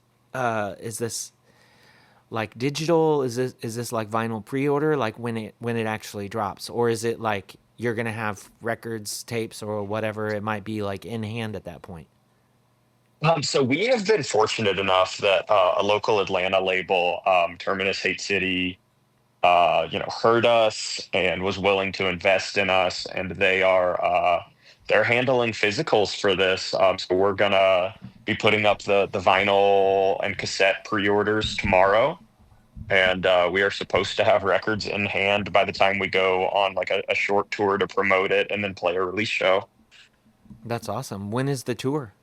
like digital? Is this like vinyl pre-order? Like when it actually drops, or is it like you're gonna have records, tapes, or whatever it might be like in hand at that point? So we have been fortunate enough that a local Atlanta label, Terminus Hate City, heard us and was willing to invest in us, and they're handling physicals for this. So we're gonna be putting up the vinyl and cassette pre-orders tomorrow, and we are supposed to have records in hand by the time we go on like a short tour to promote it and then play a release show. That's awesome. When is the tour?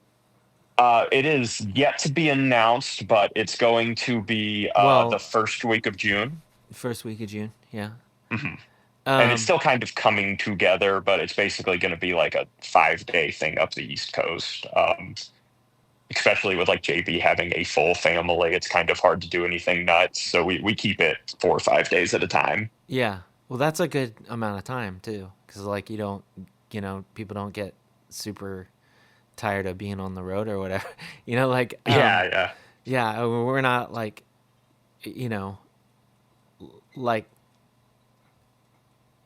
It is yet to be announced, but it's going to be the Well, first week of June. first week of June. Yeah. Mhm. And it's Um, still kind of coming together, but it's basically going to be like a 5 day thing up the East Coast. Especially with like JB having a full family, it's kind of hard to do anything nuts. So we keep it 4 or 5 days at a time. yeah. Well, that's a good amount of time too, because like you don't, people don't get super tired of being on the road or whatever. Like Yeah, yeah. yeah, we're not like, you know, like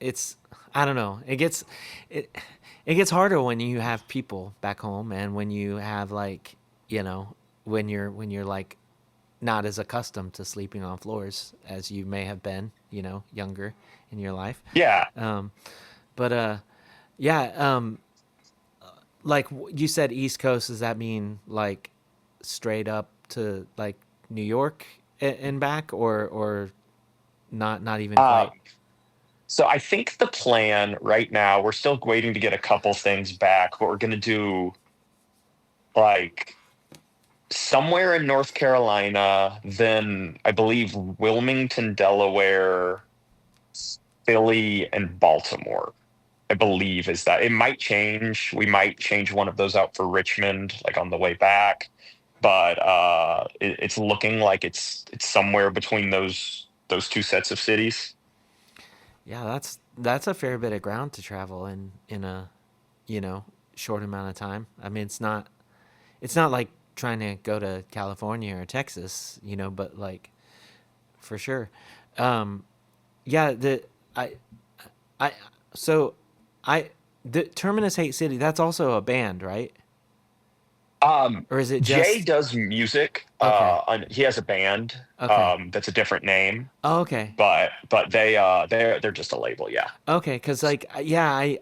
it's I don't know. It it gets harder when you have people back home and when you have like, when you're like not as accustomed to sleeping on floors as you may have been, younger in your life. Yeah. Um but yeah, like you said East Coast, does that mean like straight up to like New York and back, or not even Uh, quite? so I think the plan right now, we're still waiting to get a couple things back, but we're going to do like somewhere in North Carolina, then I believe Wilmington, Delaware, Philly, and Baltimore. I believe is that it might change. We might change one of those out for Richmond, like on the way back. But it's looking like it's somewhere between those two sets of cities. Yeah, that's a fair bit of ground to travel in a, you know, short amount of time. I mean, it's not like trying to go to California or Texas, but like for sure. Um yeah, I I so I the Terminus Hate City, that's also a band, right? Or is it Jay just does music. okay. He has a band Okay. that's a different name, Oh, okay. but they're just a label. Yeah. Okay, cuz like yeah,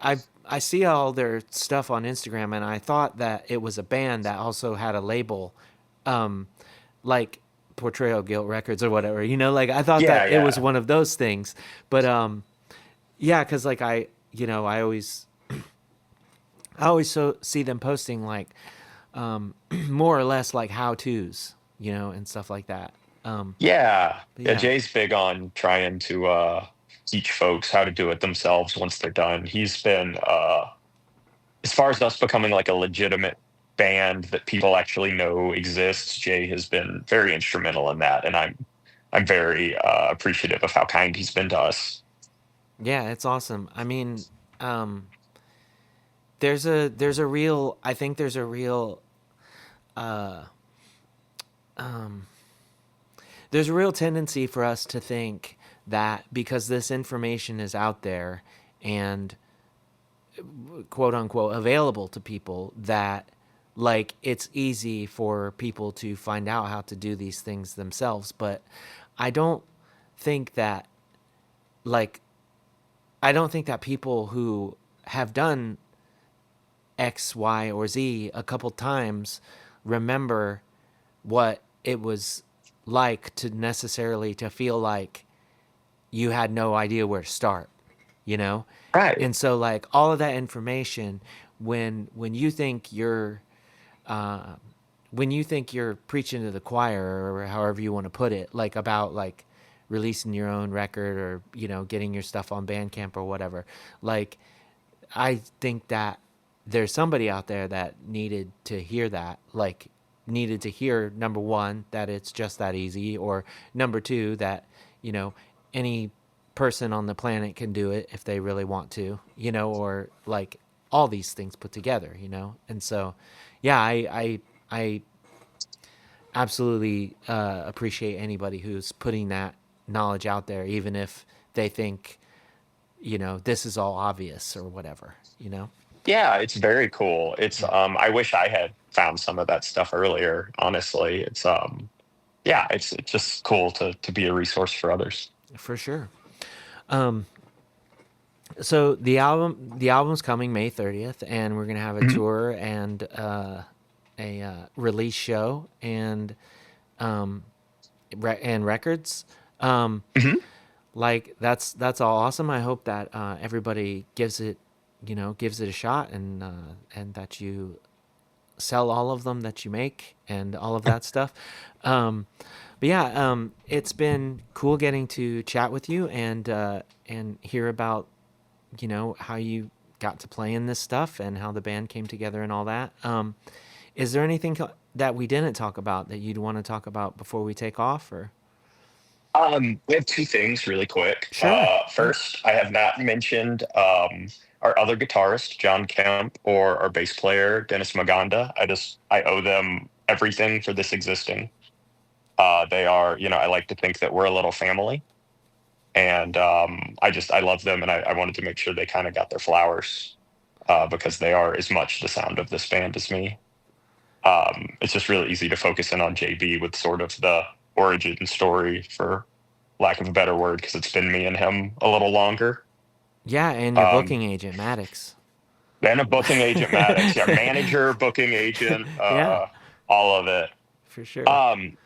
I see all their stuff on Instagram and I thought that it was a band that also had a label, um like Portrayal Guilt Records or whatever. Like I thought Yeah, that it was yeah. one of those things. But yeah, cuz like I always see them posting like more or less like how to's, and stuff like that. Yeah. But Yeah, yeah, Jay's big on trying to teach folks how to do it themselves once they're done. He's been as far as us becoming like a legitimate band that people actually know exists, Jay has been very instrumental in that, and I'm very appreciative of how kind he's been to us. yeah, it's awesome. I mean, um, there's a real I think there's a real uh, um, there's a real tendency for us to think that because this information is out there and quote unquote available to people, that like it's easy for people to find out how to do these things themselves. But I don't think that like I don't think that people who have done X, Y, or Z a couple times remember what it was like to necessarily to feel like you had no idea where to start, you know? Right. And so like all of that information, when you think uh you're preaching to the choir, or however you want to put it, like about like releasing your own record, or getting your stuff on Bandcamp or whatever, like I think that there's somebody out there that needed to hear that, like needed to hear, number one, that it's just that easy, or number two, that you know any person on the planet can do it if they really want to, or like all these things put together, and so yeah, I absolutely appreciate anybody who's putting that knowledge out there, even if they think this is all obvious or whatever, Yeah, it's very cool. It's yeah, I wish I had found some of that stuff earlier, honestly. It's yeah, it's just cool to be a resource for others. for sure. Um, so the album's coming May 30th, and we're gonna have a Mhm. tour and release show and and records. Um, Mhm. like that's all awesome. I hope that everybody gives it a shot, and that you sell all of them that you make and all of that stuff. Um, but yeah, it's been cool getting to chat with you and hear about how you got to play in this stuff and how the band came together and all that. Is there anything that we didn't talk about that you'd want to talk about before we take off? Or We have two things really quick. sure, yeah, First, I have not mentioned our other guitarist, John Kemp, or our bass player, Dennis Maganda. I owe them everything for this existing. They are, I like to think that we're a little family, and I love them, and I wanted to make sure they kind of got their flowers because they are as much the sound of this band as me. It's just really easy to focus in on JB with sort of the origin story, for lack of a better word, because it's been me and him a little longer. yeah, and your Um, booking agent Maddox. then a booking agent, Maddox, yeah, manager, booking agent, Yeah, all of it. for sure. Um,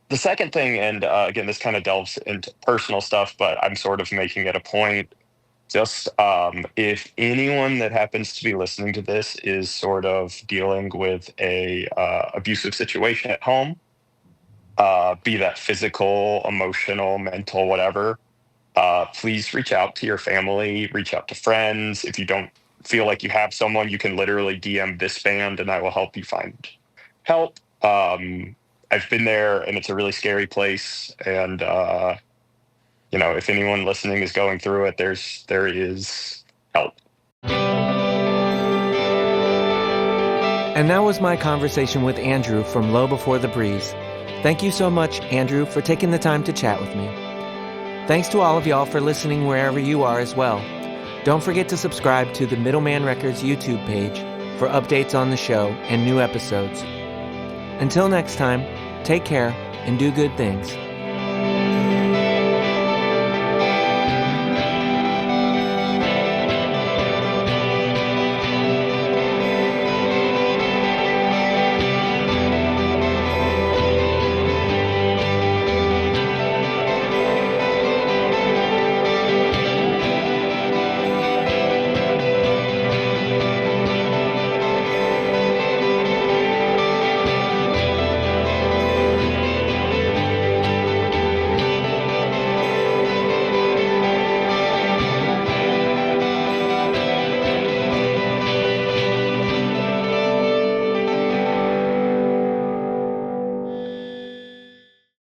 the second thing, and again, this kind of delves into personal stuff, but I'm sort of making it a point. Just if anyone that happens to be listening to this is sort of dealing with a abusive situation at home, be that physical, emotional, mental, whatever, please reach out to your family, reach out to friends. If you don't feel like you have someone, you can literally DM this band and I will help you find help. I've been there and it's a really scary place. And, if anyone listening is going through it, there is help. And that was my conversation with Andrew from Low Before the Breeze. Thank you so much, Andrew, for taking the time to chat with me. Thanks to all of y'all for listening wherever you are as well. Don't forget to subscribe to the Middleman Records YouTube page for updates on the show and new episodes. Until next time, take care and do good things.